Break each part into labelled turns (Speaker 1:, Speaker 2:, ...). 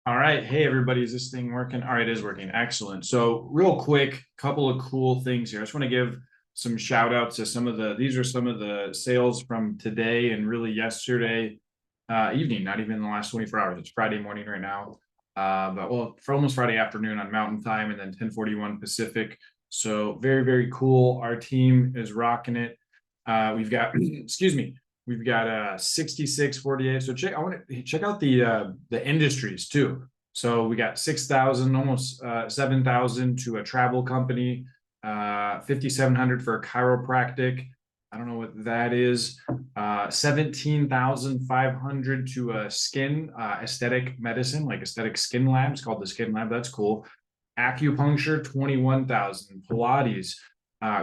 Speaker 1: All right. Hey, everybody. Is this thing working? All right, it is working. Excellent. So, real quick, couple of cool things here. I just want to give some shout outs to these are some of the sales from today and really yesterday evening, not even in the last 24 hours. It's Friday morning right now. But well, for almost Friday afternoon on Mountain Time and then 10:41 Pacific. So, very, very cool. Our team is rocking it. We've got, excuse me, we've got 6648. So I want to check out the industries too. So we got 6,000, almost 7,000 to a travel company, 5,700 for a chiropractic. I don't know what that is. 17,500 to a skin aesthetic medicine, like aesthetic skin lab. It's called the Skin Lab. That's cool. Acupuncture, 21,000. Pilates,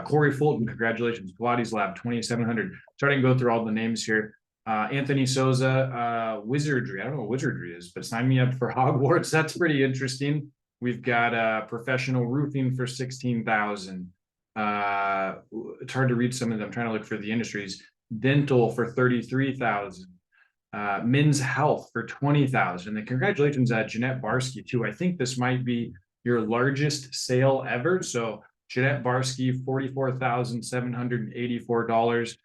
Speaker 1: Corey Fulton, congratulations. Pilates Lab, 2,700. Starting to go through all the names here. Anthony Souza, Wizardry. I don't know what Wizardry is, but sign me up for Hogwarts. That's pretty interesting. We've got professional roofing for 16,000. It's hard to read some of them. I'm trying to look for the industries. Dental for 33,000. Men's health for 20,000. And congratulations, Jeanette Barsky, too. I think this might be your largest sale ever. So Jeanette Barsky, $44,784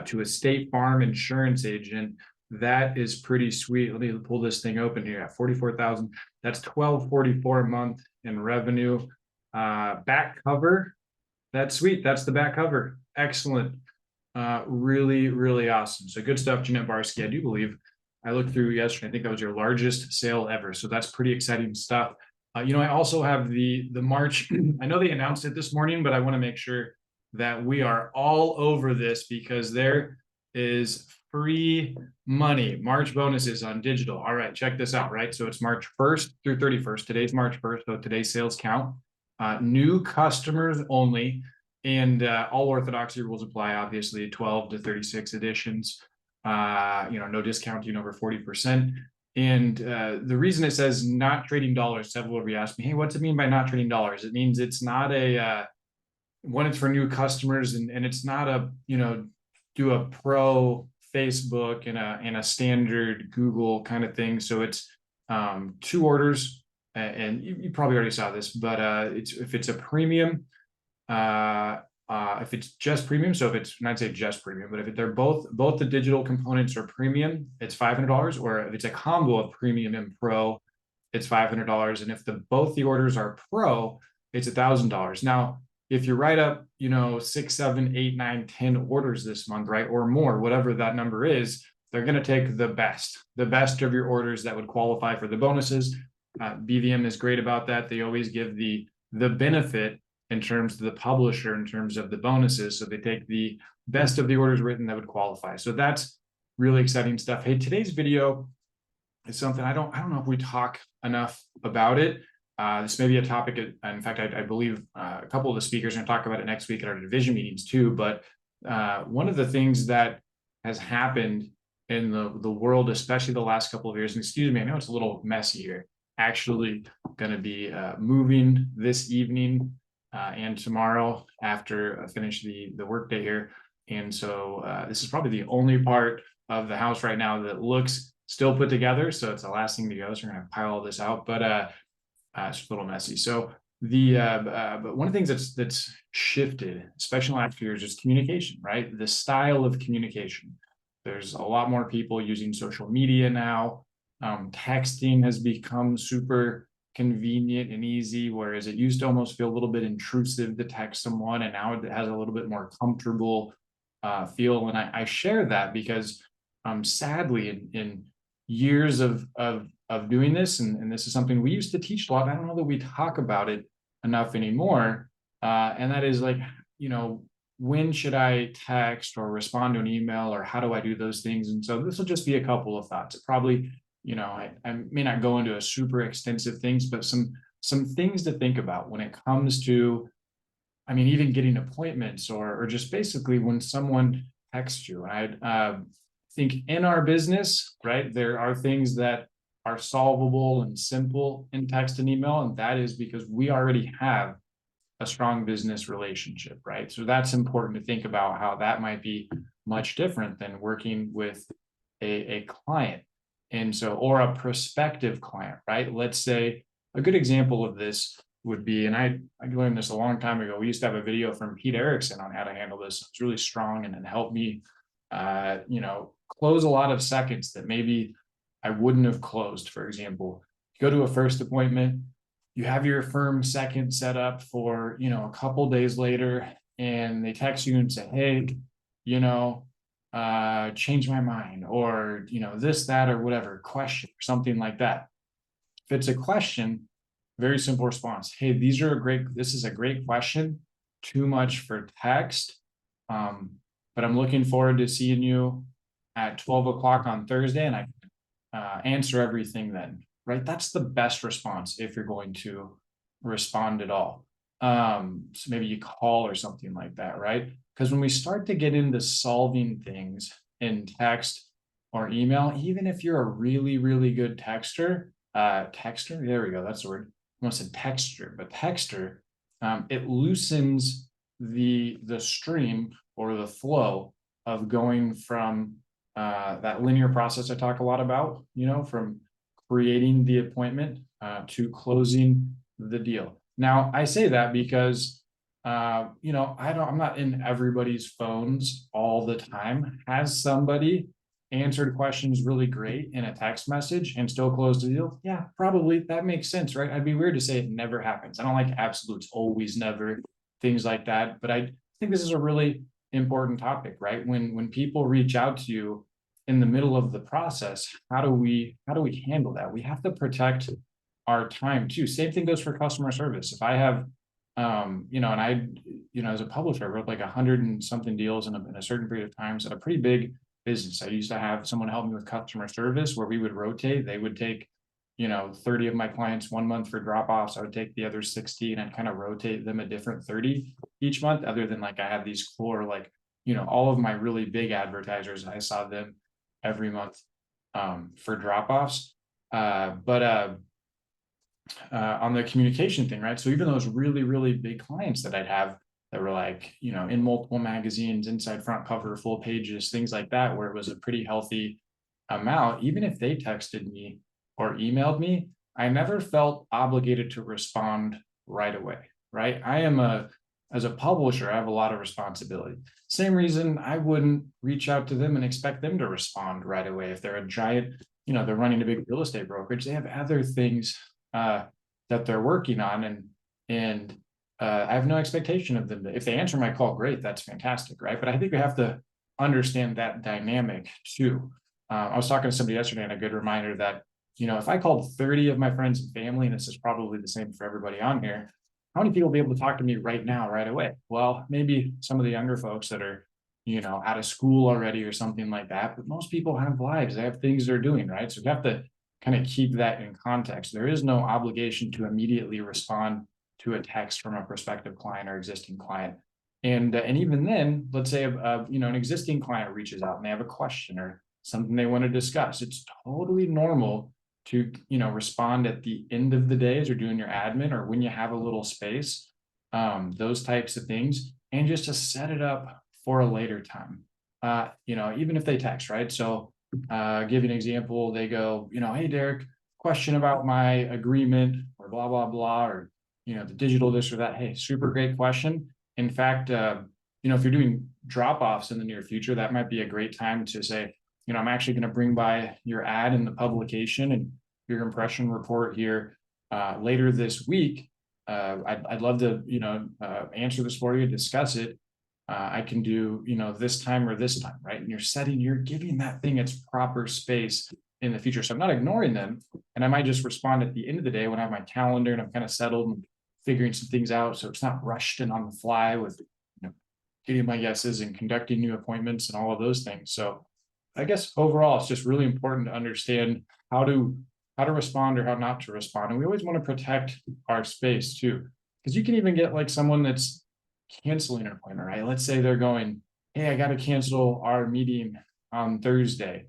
Speaker 1: to a State Farm insurance agent. That is pretty sweet. Let me pull this thing open here at 44,000. That's 1244 a month in revenue. Back cover. That's sweet. That's the back cover. Excellent. Really, really awesome. So good stuff, Jeanette Barsky. I do believe I looked through yesterday. I think that was your largest sale ever. So that's pretty exciting stuff. I also have the March. I know they announced it this morning, but I want to make sure that we are all over this because there is free money. March bonuses on digital. All right, check this out, right? So it's March 1st through 31st. Today's March 1st, so today's sales count. New customers only, and all orthodoxy rules apply, obviously, 12 to 36 editions. No discounting over 40%. And the reason it says not trading dollars, several of you asked me, hey, what's it mean by not trading dollars? It means it's not one, it's for new customers, and it's not do a pro Facebook and a standard Google kind of thing. So it's two orders, and you probably already saw this, but if it's a premium, if it's just premium, so if it's not say just premium, but if they're both the digital components are premium, it's $500, or if it's a combo of premium and pro, it's $500. And if both the orders are pro, it's $1,000. Now, if you write up, 6, 7, 8, 9, 10 orders this month, right, or more, whatever that number is, they're going to take the best of your orders that would qualify for the bonuses. BVM is great about that. They always give the benefit in terms of the publisher, in terms of the bonuses. So they take the best of the orders written that would qualify. So that's really exciting stuff. Hey, today's video is something I don't know if we talk enough about it. This may be a topic. In fact, I believe a couple of the speakers are going to talk about it next week at our division meetings too. But one of the things that has happened in the world, especially the last couple of years, and excuse me, I know it's a little messy here, actually going to be moving this evening and tomorrow after I finish the workday here. And so this is probably the only part of the house right now that looks still put together. So it's the last thing to go. So we're going to pile all this out, but it's a little messy. So but one of the things that's shifted, especially in the last few years, is communication, right? The style of communication. There's a lot more people using social media now. Texting has become super convenient and easy, whereas it used to almost feel a little bit intrusive to text someone, and now it has a little bit more comfortable feel. And I share that because sadly in years of doing this, and this is something we used to teach a lot, I don't know that we talk about it enough anymore, and that is like, when should I text or respond to an email, or how do I do those things? And so this will just be a couple of thoughts. It probably, I may not go into a super extensive things, but some things to think about when it comes to, even getting appointments or just basically when someone texts you. And I think in our business, right, there are things that are solvable and simple in text and email, and that is because we already have a strong business relationship, right? So that's important to think about how that might be much different than working with a client. And so, or a prospective client, right? Let's say a good example of this would be, and I learned this a long time ago. We used to have a video from Pete Erickson on how to handle this. It's really strong and it helped me, close a lot of seconds that maybe I wouldn't have closed. For example, you go to a first appointment, you have your firm second set up for, a couple days later, and they text you and say, hey, you know, change my mind, or, this, that, or whatever, question, or something like that. If it's a question, very simple response. Hey, this is a great question. Too much for text. But I'm looking forward to seeing you at 12 o'clock on Thursday, and I answer everything then, right? That's the best response if you're going to respond at all. So maybe you call or something like that, right? Because when we start to get into solving things in text or email, even if you're a really, really good texter, there we go, that's the word. I almost said texture, but texter, it loosens the stream or the flow of going from that linear process I talk a lot about, from creating the appointment to closing the deal. Now, I say that because, I'm not in everybody's phones all the time. Has somebody answered questions really great in a text message and still closed the deal? Yeah, probably. That makes sense, right? I'd be weird to say it never happens. I don't like absolutes, always, never, things like that. But I think this is a really important topic, right? When people reach out to you in the middle of the process, how do we handle that? We have to protect our time too. Same thing goes for customer service. If I have, and I, as a publisher, I wrote like 100 and something deals in a certain period of time. So a pretty big business. I used to have someone help me with customer service where we would rotate. They would take, 30 of my clients 1 month for drop-offs. I would take the other 60 and I'd kind of rotate them a different 30 each month, other than like I had these core, like, all of my really big advertisers, I saw them every month for drop-offs. But on the communication thing, right? So even those really, really big clients that I'd have that were like, in multiple magazines, inside front cover, full pages, things like that, where it was a pretty healthy amount, even if they texted me or emailed me, I never felt obligated to respond right away, right? As a publisher, I have a lot of responsibility. Same reason I wouldn't reach out to them and expect them to respond right away. If they're a giant, they're running a big real estate brokerage, they have other things that they're working on, and I have no expectation of them. If they answer my call, great, that's fantastic, right? But I think we have to understand that dynamic too. I was talking to somebody yesterday, and a good reminder that, if I called 30 of my friends and family, and this is probably the same for everybody on here, how many people will be able to talk to me right now, right away? Well, maybe some of the younger folks that are, out of school already or something like that, but most people have lives, they have things they're doing, right? So we have to kind of keep that in context. There is no obligation to immediately respond to a text from a prospective client or existing client. And even then, let's say an existing client reaches out and they have a question or something they want to discuss. It's totally normal to respond at the end of the day as you're doing your admin or when you have a little space, those types of things, and just to set it up for a later time. Even if they text, right? So give you an example, they go, hey Derek, question about my agreement or blah blah blah, or the digital this or that. Hey, super great question. In fact, if you're doing drop-offs in the near future, that might be a great time to say, I'm actually going to bring by your ad in the publication and your impression report here later this week. I'd love to, answer this for you, discuss it. I can do, this time or this time, right? And you're giving that thing its proper space in the future. So I'm not ignoring them. And I might just respond at the end of the day when I have my calendar and I'm kind of settled and figuring some things out. So it's not rushed and on the fly with, getting my guesses and conducting new appointments and all of those things. So I guess overall, it's just really important to understand how to respond or how not to respond. And we always want to protect our space too, because you can even get like someone that's canceling an appointment, right? Let's say they're going, hey, I got to cancel our meeting on Thursday,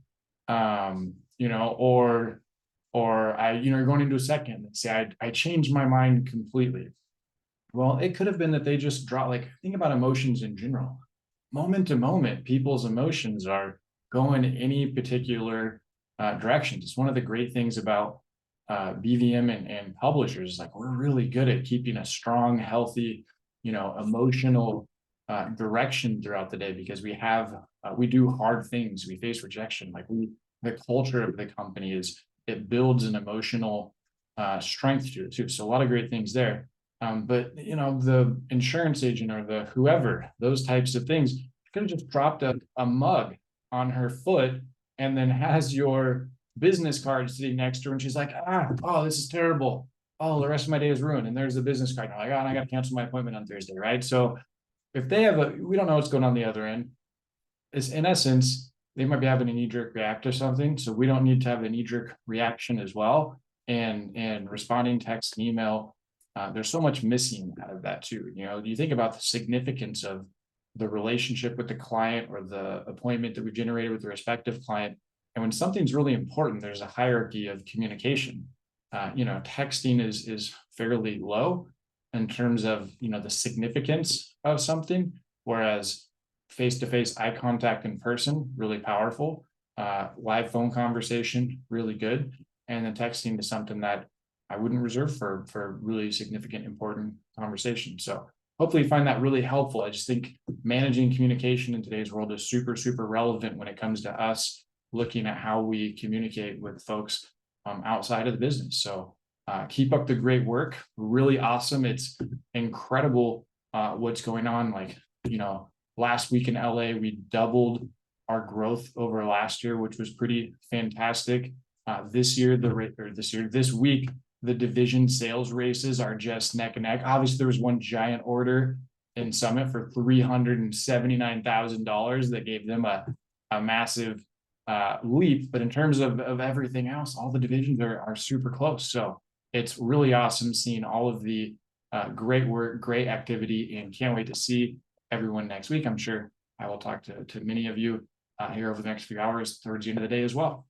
Speaker 1: or you're going into a second and say, I changed my mind completely. Well, it could have been that they just dropped, like, think about emotions in general. Moment to moment, people's emotions are going any particular directions. It's one of the great things about BVM and publishers. Like, we're really good at keeping a strong, healthy, emotional direction throughout the day, because we do hard things. We face rejection. The culture of the company it builds an emotional strength to it too. So a lot of great things there. But the insurance agent or the whoever, those types of things, could have just dropped a mug on her foot and then has your business card sitting next to her, and she's like, oh, this is terrible. Oh, the rest of my day is ruined. And there's the business card. And I'm like, oh, and I got to cancel my appointment on Thursday, right? So if they we don't know what's going on the other end. Is in essence, they might be having a knee-jerk react to something. So we don't need to have a knee-jerk reaction as well. And responding text and email, there's so much missing out of that too. You think about the significance of the relationship with the client or the appointment that we generated with the respective client. And when something's really important, there's a hierarchy of communication. Texting is fairly low in terms of the significance of something, whereas face-to-face eye contact in person, really powerful. Live phone conversation, really good. And then texting is something that I wouldn't reserve for really significant, important conversation. So hopefully you find that really helpful. I just think managing communication in today's world is super, super relevant when it comes to us looking at how we communicate with folks outside of the business. So keep up the great work. Really awesome. It's incredible what's going on. Last week in LA, we doubled our growth over last year, which was pretty fantastic. This week, the division sales races are just neck and neck. Obviously, there was one giant order in Summit for $379,000 that gave them a massive leap. But in terms of everything else, all the divisions are super close. So it's really awesome seeing all of the great work, great activity, and can't wait to see everyone next week. I'm sure I will talk to many of you here over the next few hours towards the end of the day as well.